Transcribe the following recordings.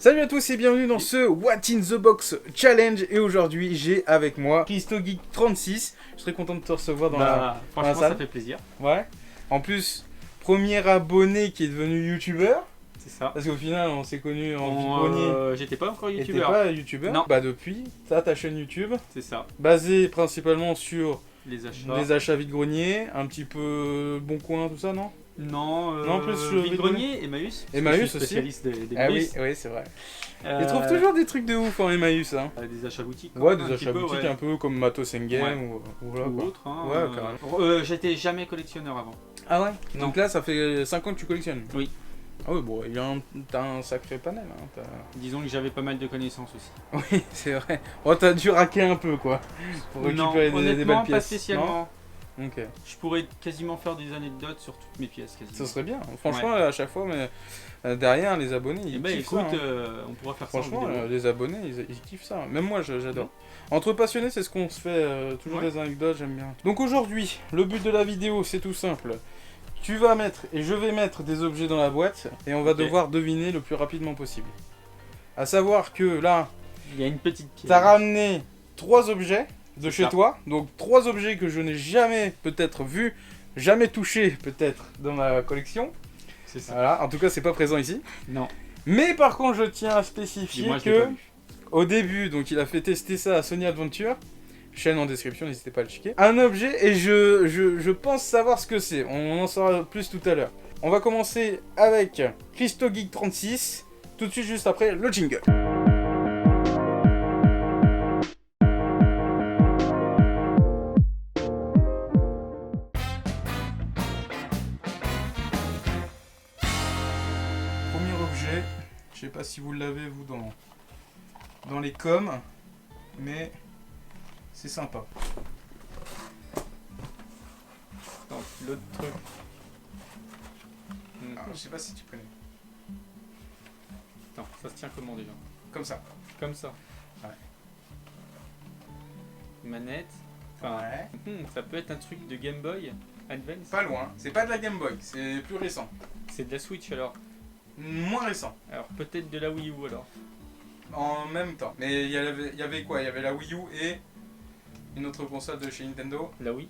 Salut à tous et bienvenue dans ce What in the Box Challenge. Et aujourd'hui, j'ai avec moi ChristoGeek36. Je serais content de te recevoir dans la franchement, salle. Ça fait plaisir. Ouais. En plus, premier abonné qui est devenu youtubeur. C'est ça. Parce qu'au final, on s'est connus en vide-grenier. J'étais pas encore T'étais youtubeur. pas youtubeur. Non. Bah depuis, t'as ta chaîne YouTube, C'est ça. basée principalement sur Les achats. des achats vide-grenier, un petit peu Bon Coin, tout ça, non? Non, plus vide-grenier, Emmaüs. Emmaüs Je suis aussi. spécialiste des Ah oui, Emmaüs. oui, c'est vrai. Ils trouvent toujours des trucs de ouf en Emmaüs, hein. Des achats boutiques. Ouais, un des petit achats peu, boutiques ouais. un peu comme Matos Game ou voilà Ou quoi. autre. Hein, Ouais, carrément. J'étais jamais collectionneur avant. Ah ouais. Non. Donc là, ça fait 5 ans que tu collectionnes. Oui. Ah ouais, bon, t'as un sacré panel. Hein, Disons que j'avais pas mal de connaissances aussi. oui, c'est vrai. Oh, t'as dû raquer un peu quoi. Pour récupérer des honnêtement, belles pièces. pas spécialement. Non. Ok. Je pourrais quasiment faire des anecdotes sur toutes mes pièces quasiment. Ça serait bien. Franchement, à chaque fois, mais derrière, les abonnés, ils kiffent écoute, ça. Hein. on pourra faire ça. Franchement, en vidéo. les abonnés, ils kiffent ça. Même moi, j'adore. Entre passionnés, c'est ce qu'on se fait. Toujours Ouais. des anecdotes, j'aime bien. Donc aujourd'hui, le but de la vidéo, c'est tout simple. Tu vas mettre, et je vais mettre des objets dans la boîte, et on va devoir deviner le plus rapidement possible. À savoir que là, Il y a une petite pièce. t'as ramené 3 objets de C'est chez ça. toi. Donc 3 objets que je n'ai jamais peut-être vus, jamais touchés peut-être dans ma collection. C'est ça. Voilà, en tout cas, c'est pas présent ici. Non. Mais par contre, je tiens à Et spécifier moi, je l'ai que pas vu. au début, donc il a fait tester ça à Sony Adventure. Chaîne en description, n'hésitez pas à le checker. Un objet, et je pense savoir ce que c'est. On en saura plus tout à l'heure. On va commencer avec ChristoGeek36. Tout de suite, juste après le jingle. Premier objet, je sais pas si vous l'avez vous dans les coms, mais c'est sympa. Donc, l'autre truc. Alors, je sais pas si tu connais. Non, ça se tient comment déjà? Comme ça. Comme ça. Ouais. Manette. Enfin, Ouais. ça peut être un truc de Game Boy Advance. Pas loin. C'est pas de la Game Boy, c'est plus récent. C'est de la Switch alors. Moins récent. Alors peut-être de la Wii U alors. En même temps. Mais il y avait quoi? Il y avait la Wii U et une autre console de chez Nintendo. La Wii.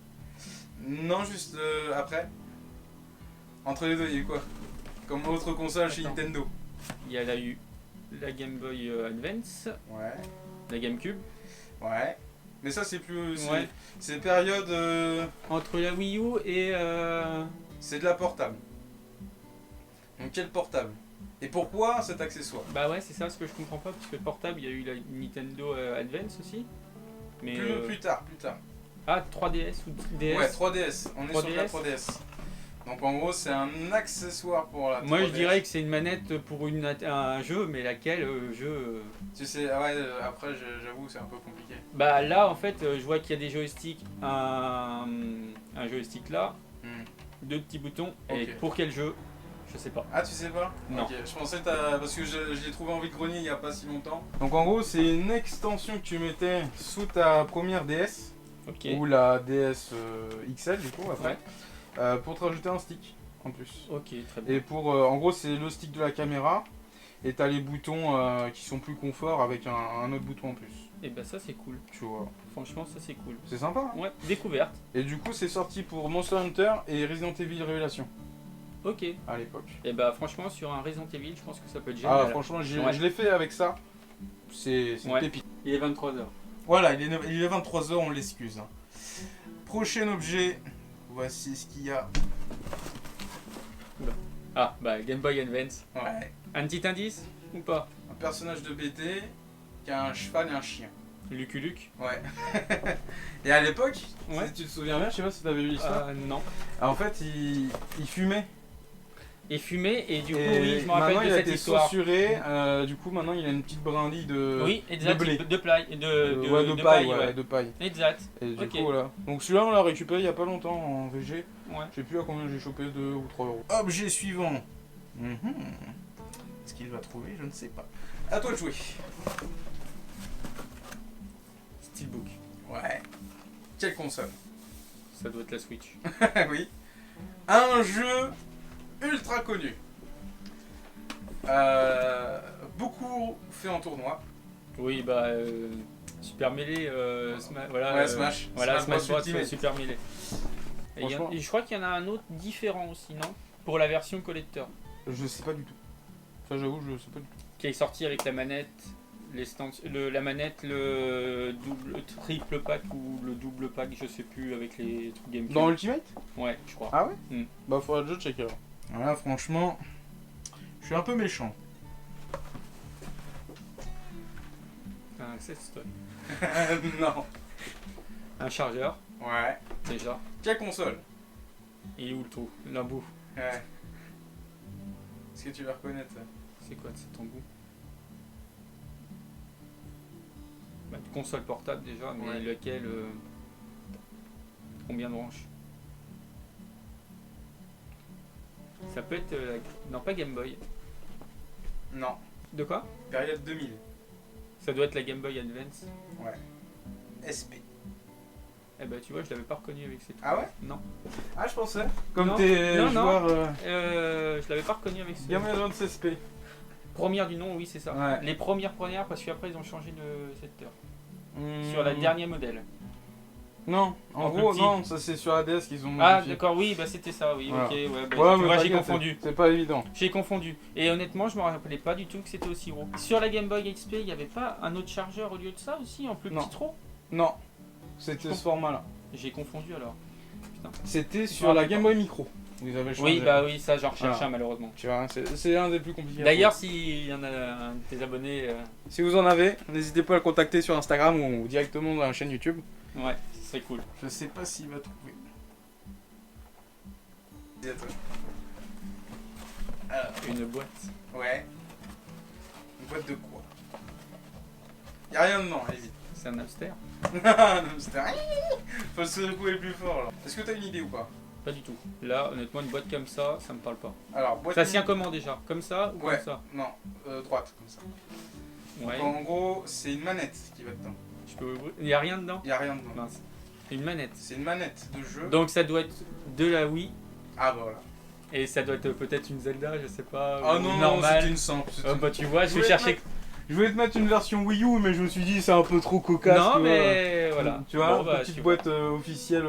Non, juste après. Entre les deux, il y a eu quoi? Comme autre console chez Attends. Nintendo. Il y a la Game Boy Advance, Ouais. la GameCube. Ouais. Mais ça, c'est plus. Ouais. C'est période. Entre la Wii U et C'est de la portable. Donc, quel portable? Et pourquoi cet accessoire? bah ouais, c'est ça ce que je comprends pas parce que portable, il y a eu la Nintendo Advance aussi. Mais Plus tard. ah, 3DS ou DS. Ouais, 3DS. On est sur de la 3DS. 3DS. Donc en gros, c'est un accessoire pour la 3DS. Moi je dirais que c'est une manette pour un jeu, mais laquelle Tu sais, ah ouais, après, j'avoue, c'est un peu compliqué. Bah là en fait je vois qu'il y a des joysticks, un joystick là, deux petits boutons, et Ok. pour quel jeu? Je sais pas. Ah, tu sais pas? Non. Ok, je pensais parce que je l'ai trouvé en vide-grenier il y a pas si longtemps. Donc en gros, c'est une extension que tu mettais sous ta première DS, Ok. ou la DS XL du coup, après, Ouais. pour te rajouter un stick en plus. Ok, très bien. Et pour, en gros, c'est le stick de la caméra, et t'as les boutons qui sont plus confort avec un autre bouton en plus. Et bah ça c'est cool. Tu vois. Franchement ça c'est cool. C'est sympa. Hein. Ouais, découverte. Et du coup, c'est sorti pour Monster Hunter et Resident Evil Révélation Ok. à l'époque. Et bah franchement sur un Resident Evil je pense que ça peut être génial. Ah, franchement, Ouais. je l'ai fait avec ça. C'est Ouais. pépite. Il est 23h. Voilà, il est 23h, on l'excuse. Hein. Prochain objet, voici ce qu'il y a. Ah bah Game Boy Advance. Ouais. Un petit indice ou pas? Un personnage de BT qui a un cheval et un chien. Lucky Luke. Ouais. Et à l'époque, Ouais. si tu te souviens bien, je sais pas si t'avais vu l'histoire. Non. Ah, en fait, il fumait. Et fumé et du coup Et oui je me maintenant, rappelle de il a cette été histoire. censuré. Du coup, maintenant, il a une petite brindille de. Oui, exact. blé. De paille. De de paille, paille, ouais, ouais. de paille. Exact. Et du Ok. coup, voilà. Donc celui-là, on l'a récupéré il y a pas longtemps en VG. Ouais. Je sais plus à combien j'ai chopé, 2 ou 3 euros. Objet suivant. Est-ce qu'il va trouver? Je ne sais pas. À toi de jouer. Steelbook. Ouais. Quelle console? Ça doit être la Switch. Oui. Un jeu ultra connu. beaucoup fait en tournoi. Oui, bah, Super Melee, voilà. Ouais, Smash. Voilà, Smash Smash Bros Bros, Ultimate. Super Melee. Franchement. Et je crois qu'il y en a un autre différent aussi, non? Pour la version collector. Je sais pas du tout. Ça, j'avoue, je sais pas du tout. Qui est sorti avec la manette, la manette, le triple pack ou le double pack, je sais plus, avec les trucs GameCube. Dans Ultimate? Ouais, je crois. Ah ouais? Mm. Bah, faudra déjà checker alors. Voilà, franchement, je suis un peu méchant. Un Sexton. Non. Un chargeur, Ouais. déjà. Quelle console? Il est où le trou? L'embout. Ouais. Est-ce que tu vas reconnaître ça? C'est quoi cet embout? Bah, une console portable déjà, mais Ouais. lequel combien de branches? Ça peut être non, pas Game Boy. Non. De quoi? Période 2000. Ça doit être la Game Boy Advance. Ouais. SP. Eh ben tu vois, je l'avais pas reconnu avec ces trucs. Ah ouais? Non. Ah, je pensais. Comme Non. t'es Non, non. joueur Je l'avais pas reconnu avec ce. Game Boy Advance SP. Première du nom, oui, c'est ça. Ouais. Les premières, parce qu'après ils ont changé de secteur. Hmm. Sur la dernière modèle. Non, en En plus gros, petit. non, ça c'est sur ADS qu'ils ont Ah modifié. d'accord, oui, bah c'était ça, oui, Voilà. ok, ouais, bah, Ouais, tu mais vois, j'ai t'inquiète, confondu. C'est pas évident. J'ai confondu. Et honnêtement, je me rappelais pas du tout que c'était aussi gros. Sur la Game Boy XP, il y avait pas un autre chargeur au lieu de ça aussi, en plus Non. petit trop? Non, c'était ce format-là. J'ai confondu alors. Putain. C'était sur la Game Boy Micro. Vous avez changé. Oui, bah oui, ça j'en recherche Voilà. un malheureusement. Tu vois, c'est un des plus compliqués. à D'ailleurs, s'il y en a un de tes abonnés, trouver. Si vous en avez, n'hésitez pas à le contacter sur Instagram ou directement dans la chaîne YouTube. ouais, ce serait cool. Je sais pas s'il va trouver. Dis à toi. Alors, Une boîte. ouais. Une boîte de quoi? Y'a rien dedans, allez vite. C'est un hamster? Non, c'était rien. Faut le secouer le plus fort là. Est-ce que t'as une idée ou pas? Pas du tout. Là, honnêtement, une boîte comme ça me parle pas. Alors, boîte. Ça tient comment déjà? Comme ça ou Ouais. comme ça? Non, droite, comme ça. Ouais. Donc, en gros, c'est une manette qui va dedans. Je peux ouvrir. Il y a rien dedans? Y'a rien dedans. Mince. Une manette. C'est une manette de jeu. Donc ça doit être de la Wii. Ah bah voilà. Et ça doit être peut-être une Zelda, je sais pas. Ah ou non, non, normale. c'était une simple. c'était Oh, bah tu vois, je voulais vais chercher. Je voulais te mettre une version Wii U, mais je me suis dit c'est un peu trop cocasse. Non, tu vois. mais voilà. Tu vois, Bon, bah, petite tu boîte officielle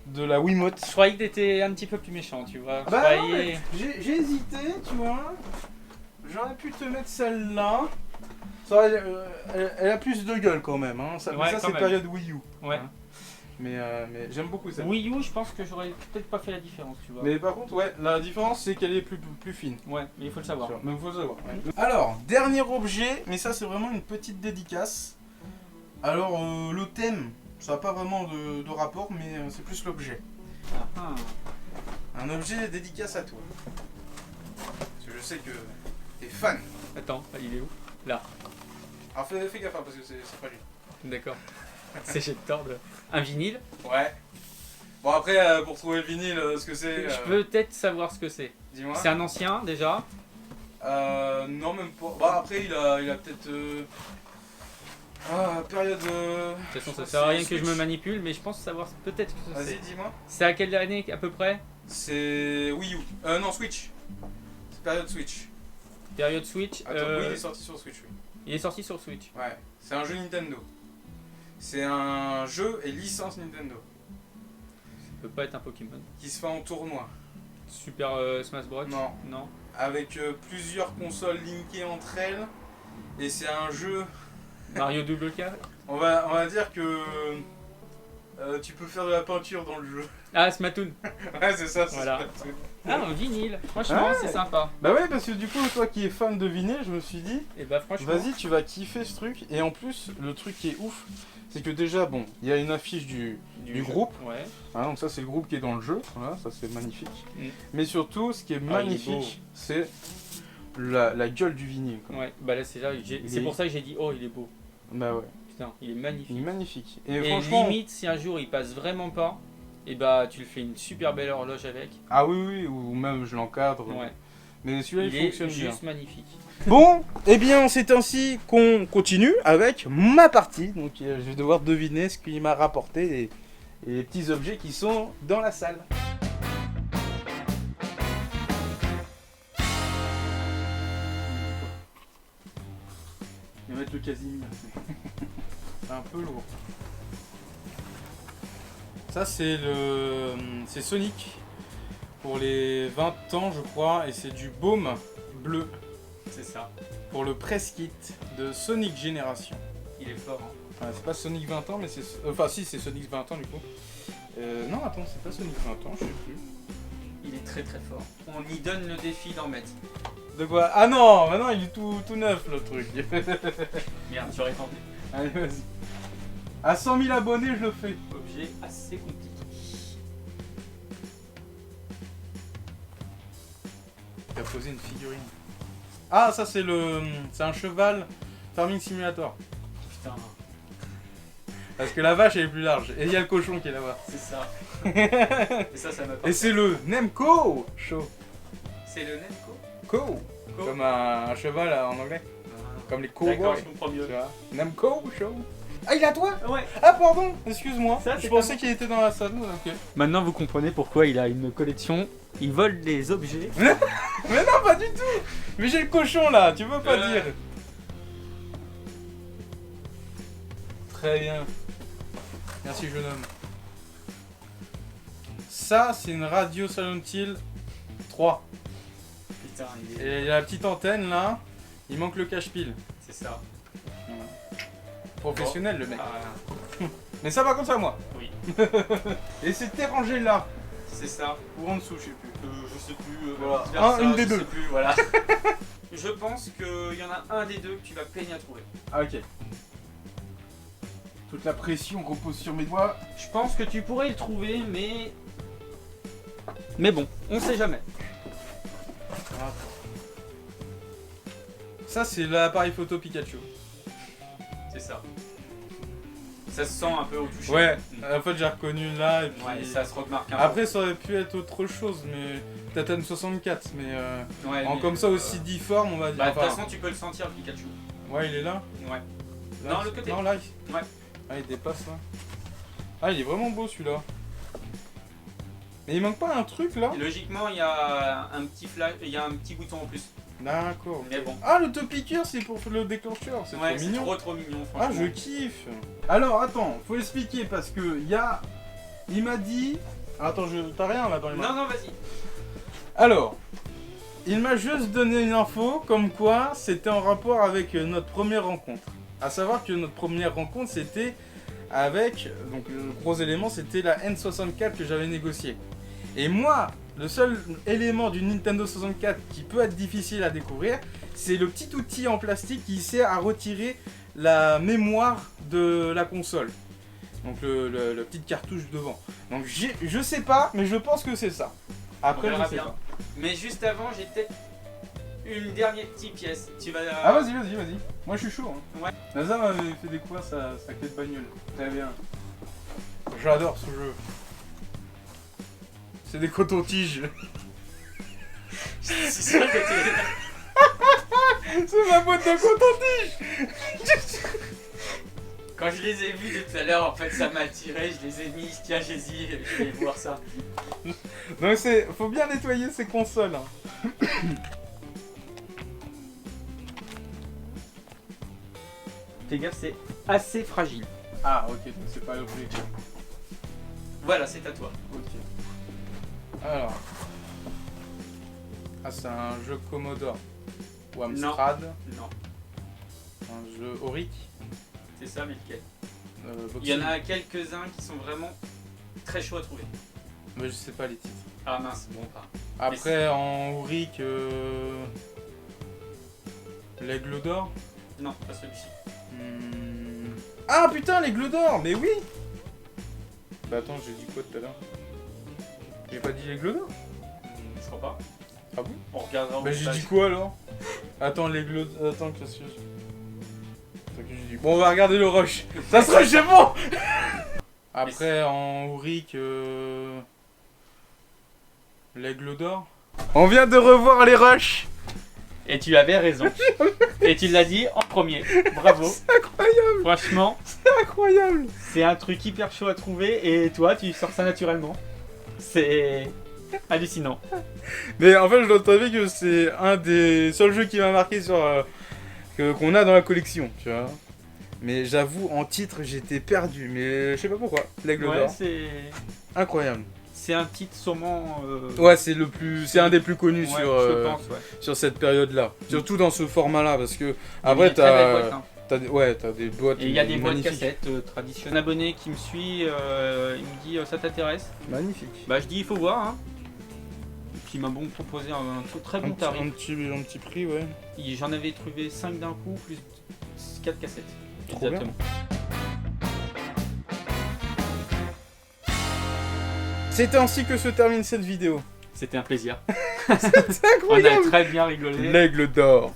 de la Wiimote. Je croyais que t'étais un petit peu plus méchant, tu vois. Je Bah non, croyais- mais j'ai hésité, tu vois. J'aurais pu te mettre celle-là. Ça aurait- elle a plus de gueule quand même. Hein. Ça, mais Ouais, ça quand c'est même. période Wii U. Ouais. Hein. Mais j'aime beaucoup ça. Wii U, je pense que j'aurais peut-être pas fait la différence, tu vois. Mais par contre, ouais, la différence c'est qu'elle est plus fine. Ouais, mais il faut le savoir. Mais il faut savoir. Ouais. Alors, dernier objet, mais ça c'est vraiment une petite dédicace. Alors, le thème, ça n'a pas vraiment de rapport, mais c'est plus l'objet. Ah, Un objet dédicace à toi. Parce que je sais que t'es fan. Attends, il est où? Là. Alors fais gaffe hein, parce que c'est fragile. D'accord. C'est Jector de. Un vinyle. Ouais. Bon après, pour trouver le vinyle, ce que c'est... Je peux peut-être savoir ce que c'est. Dis-moi. C'est un ancien déjà. Non, même pas. Bah après, il a peut-être... période... De toute façon, ça c'est sert à rien que je me Switch. manipule, mais je pense savoir peut-être ce que Vas-y, c'est. dis-moi. C'est à quelle année à peu près? C'est Wii U. Non, Switch. C'est période Switch. Période Switch. Attends, oui, il est sorti sur Switch, oui. Il est sorti sur Switch. Ouais, c'est un jeu Nintendo. C'est un jeu et licence Nintendo. Ça peut pas être un Pokémon. Qui se fait en tournoi. Super Smash Bros. Non. Non. Avec plusieurs consoles linkées entre elles. Et c'est un jeu... Mario Double K. On va dire que... tu peux faire de la peinture dans le jeu. Ah, Splatoon. Ouais, c'est ça. Voilà. c'est ça. Ah, un vinyle. Franchement, Ouais. c'est sympa. Bah ouais, parce que du coup, toi qui es fan de vinyle, je me suis dit... Et bah franchement. Vas-y, tu vas kiffer ce truc. Et en plus, le truc qui est ouf, c'est que déjà, bon, il y a une affiche du jeu. groupe. Ouais. Hein, donc ça, c'est le groupe qui est dans le jeu. Voilà, ça c'est magnifique. Mm. Mais surtout, ce qui est Ah, il est magnifique, c'est la gueule du vinyle. Quoi. Ouais. Bah là, c'est là. C'est pour ça que j'ai dit, oh, il est beau. Bah ouais, Putain, il est il est magnifique. magnifique. Et, Et franchement, limite, si un jour il passe vraiment pas, et bah tu le fais une super belle horloge avec. ah oui, oui, ou même je l'encadre. Ouais. Mais celui-là, Il il est fonctionne bien. juste magnifique. Bon, et bien, c'est ainsi qu'on continue avec ma partie. Donc, je vais devoir deviner ce qu'il m'a rapporté et les petits objets qui sont dans la salle. Je vais mettre le Casimir. C'est un peu lourd. Ça c'est c'est Sonic pour les 20 ans je crois et c'est du baume bleu. C'est ça. Pour le press kit de Sonic Génération. Il est fort. Hein. Enfin, c'est pas Sonic 20 ans mais c'est... Enfin si c'est Sonic 20 ans du coup. Non attends c'est pas Sonic 20 ans je sais plus. Il est très très fort. On y donne le défi d'en mettre. De quoi? Ah non, maintenant il est tout neuf le truc. Merde, tu aurais tenté. Allez vas-y. À 100 000 abonnés je le fais. Objet assez compliqué. Il a posé une figurine. Ah ça c'est c'est un cheval Farming Simulator. Putain, Parce que la vache elle est plus large. Et il y a le cochon qui est là-bas. c'est ça. Et ça m'a pas. Et c'est le Nemco Show. C'est le Nemco. Co. Co. Comme un cheval en anglais. Comme les D'accord, cowboys. je comprends Tu mieux. vois. Nemco Show. Ah il est à toi? Ouais. Ah pardon, excuse-moi. Ça, Je c'est pensais pas qu'il était dans la salle. Ok. Maintenant vous comprenez pourquoi il a une collection. Il vole des objets. Mais non pas du tout. Mais j'ai le cochon là, tu veux pas dire. Très bien. Merci jeune homme. Ça c'est une radio Silent Hill 3. Putain, il est. Et il y a la petite antenne là. Il manque le cache-pile. C'est ça. Professionnel le mec. Ah, Mais ça par contre c'est à moi. oui. Et c'était rangé là. C'est ça. Ou en dessous je sais plus. Je sais plus. Voilà. vice-versa, Une des je deux. sais plus, voilà. Je pense qu'il y en a un des deux que tu vas peiner à trouver. Ah ok. Toute la pression repose sur mes doigts. Je pense que tu pourrais le trouver, mais. Mais bon, on sait jamais. Ça c'est l'appareil photo Pikachu. C'est ça. Ça se sent un peu au toucher. Ouais, Mm. en fait j'ai reconnu là et puis... Ouais, ça se remarque un peu. Après ça aurait pu être autre chose, mais peut-être M64, mais Ouais, en mais, comme ça aussi difforme on va dire. Bah, de toute Enfin, façon, tu peux le sentir, le Pikachu. ouais il est là. Ouais. Là, Non, le côté. Non là. Ouais. Ah il dépasse là. Ah il est vraiment beau celui-là. Mais il manque pas un truc là? Et logiquement, il y a un petit flash, il y a un petit bouton en plus. D'accord. Mais bon. Ah l'autopiqueur c'est pour le déclencheur, c'est Ouais, trop c'est mignon. trop mignon, Ah franchement. je kiffe. Alors attends, faut expliquer parce que il m'a dit... Attends, t'as rien là dans les mains? Non, vas-y. Alors, il m'a juste donné une info comme quoi c'était en rapport avec notre première rencontre. À savoir que notre première rencontre c'était avec, donc le gros élément c'était la N64 que j'avais négociée. Et moi, le seul élément du Nintendo 64 qui peut être difficile à découvrir, c'est le petit outil en plastique qui sert à retirer la mémoire de la console. Donc le petite cartouche devant. Donc je sais pas, mais je pense que c'est ça. Après On verra je sais bien. pas. Mais juste avant, j'ai peut-être une dernière petite pièce. Tu vas. Ah vas-y. Moi je suis chaud. Hein. Ouais. Nazar m'avait fait découvrir sa clé de bagnole. Très bien. J'adore ce jeu. C'est des cotons-tiges. C'est sûr que t'es. C'est ma boîte de coton-tiges. Quand je les ai vus tout à l'heure, en fait, ça m'a attiré. Je les ai mis. Tiens, je vais voir ça. Donc faut bien nettoyer ces consoles. Hein. Fais gaffe, c'est assez fragile. Ah ok, donc c'est pas l'objet. Voilà, c'est à toi. Ok. Alors. Ah c'est un jeu Commodore. Ou Amstrad. Non, Un jeu Auric. c'est ça, mais lequel? Boxing. Il y en a quelques-uns qui sont vraiment très chauds à trouver. Mais je sais pas les titres. Ah mince, bon, pas. Après en Auric. L'aigle d'or. Non, pas celui-ci. Ah putain, l'aigle d'or, mais oui. Bah attends, j'ai dit quoi tout à l'heure? J'ai pas dit l'aigle d'or? Je crois pas. Ah bon? On regardera au Bah j'ai montage. dit quoi alors? Attends, l'aigle d'or... Attends, qu'est-ce que j'ai dit? Bon, on va regarder le rush. Ça se rush, c'est bon. Après en Auric... l'aigle d'or. On vient de revoir les rushs. Et tu avais raison. Et tu l'as dit en premier. Bravo. C'est incroyable. Franchement, C'est incroyable. c'est un truc hyper chaud à trouver et toi, tu sors ça naturellement. C'est hallucinant. Mais en fait, je dois t'avouer que c'est un des seuls jeux qui m'a marqué sur qu'on a dans la collection, tu vois. Mais j'avoue, en titre, j'étais perdu. Mais je sais pas pourquoi. L'Aigle Ouais, d'Or. c'est... Incroyable. C'est un titre sûrement... Ouais, c'est un des plus connus ouais, sur, je pense, ouais. sur cette période-là. Surtout dans ce format-là, parce que Il y après a des très belles boîtes, t'as, hein. t'as des boîtes. Et il y a des boîtes magnifiques. cassettes traditionnelles. Un abonné qui me suit, il me dit ça t'intéresse? Magnifique. Bah je dis il faut voir, hein. Et puis il m'a bon proposé un très bon tarif. Un petit prix, ouais. J'en avais trouvé 5 d'un coup, plus 4 cassettes. Trop bien. C'est ainsi que se termine cette vidéo. C'était un plaisir. C'est On a incroyable. très bien rigolé. L'Aigle d'Or.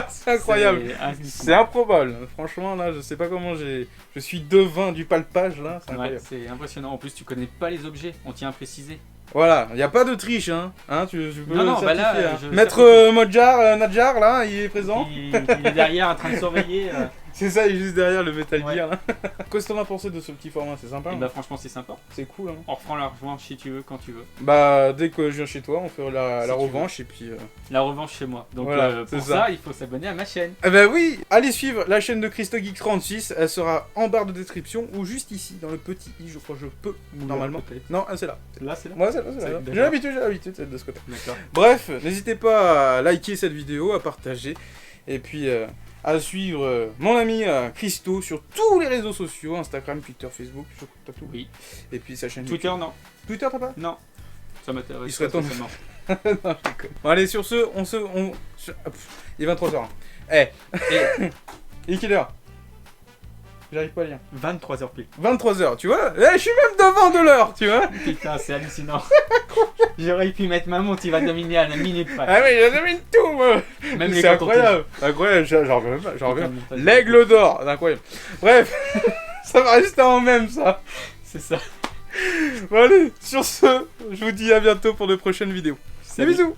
C'est incroyable. C'est hallucinant. C'est improbable. Franchement, là, je sais pas comment je suis devin du palpage, là. C'est Ouais, incroyable. c'est impressionnant. En plus, tu connais pas les objets, on tient à préciser. Voilà, il n'y a pas de triche, hein. Tu peux Non, le non, bah là, certifier, hein. je Maître certifie. Nadjar, là, il est présent. Il est derrière en train de surveiller. C'est ça, il est juste derrière le Metal Ouais. Gear, là. Qu'est-ce que t'en as pensé de ce petit format? C'est sympa, Et hein. bah franchement, c'est sympa. C'est cool, hein. On reprend la revanche si tu veux, quand tu veux. Bah, dès que je viens chez toi, on fait la Si tu revanche, et puis... La revanche chez moi. Donc Voilà, pour c'est ça, ça. il faut s'abonner à ma chaîne. Eh ben oui, allez suivre la chaîne de ChristoGeek36, elle sera en barre de description, ou juste ici, dans le petit i, je crois que je peux, normalement. Peut-être. Non, c'est là. Là, c'est là. Ouais, c'est là, c'est là. D'accord. J'ai l'habitude, c'est de ce côté. D'accord. Bref, n'hésitez pas à liker cette vidéo, à partager, et puis à suivre mon ami Christo sur tous les réseaux sociaux, Instagram, Twitter, Facebook, je crois que t'as tout. Oui. Et puis sa chaîne Twitter, YouTube. non. Twitter, t'as pas? Non. Ça m'intéresse. Il serait pas temps. spécialement. Non, je déconne. Bon, allez, sur ce, il est 23h. Eh, il est quelle heure? J'arrive pas à lire. 23h pile. 23h, tu vois? Eh, je suis même devant de l'heure, tu vois? Putain, c'est hallucinant. J'aurais pu mettre ma montre, il va dominer à la minute près. Ah mais je devine tout, moi! Même les C'est cantons incroyable! Incroyable, j'en reviens pas, j'en reviens. Putain, montage. L'Aigle d'Or, c'est incroyable. Bref, ça va rester en même, ça. C'est ça. Bon allez, sur ce, je vous dis à bientôt pour de prochaines vidéos. Des Salut. bisous!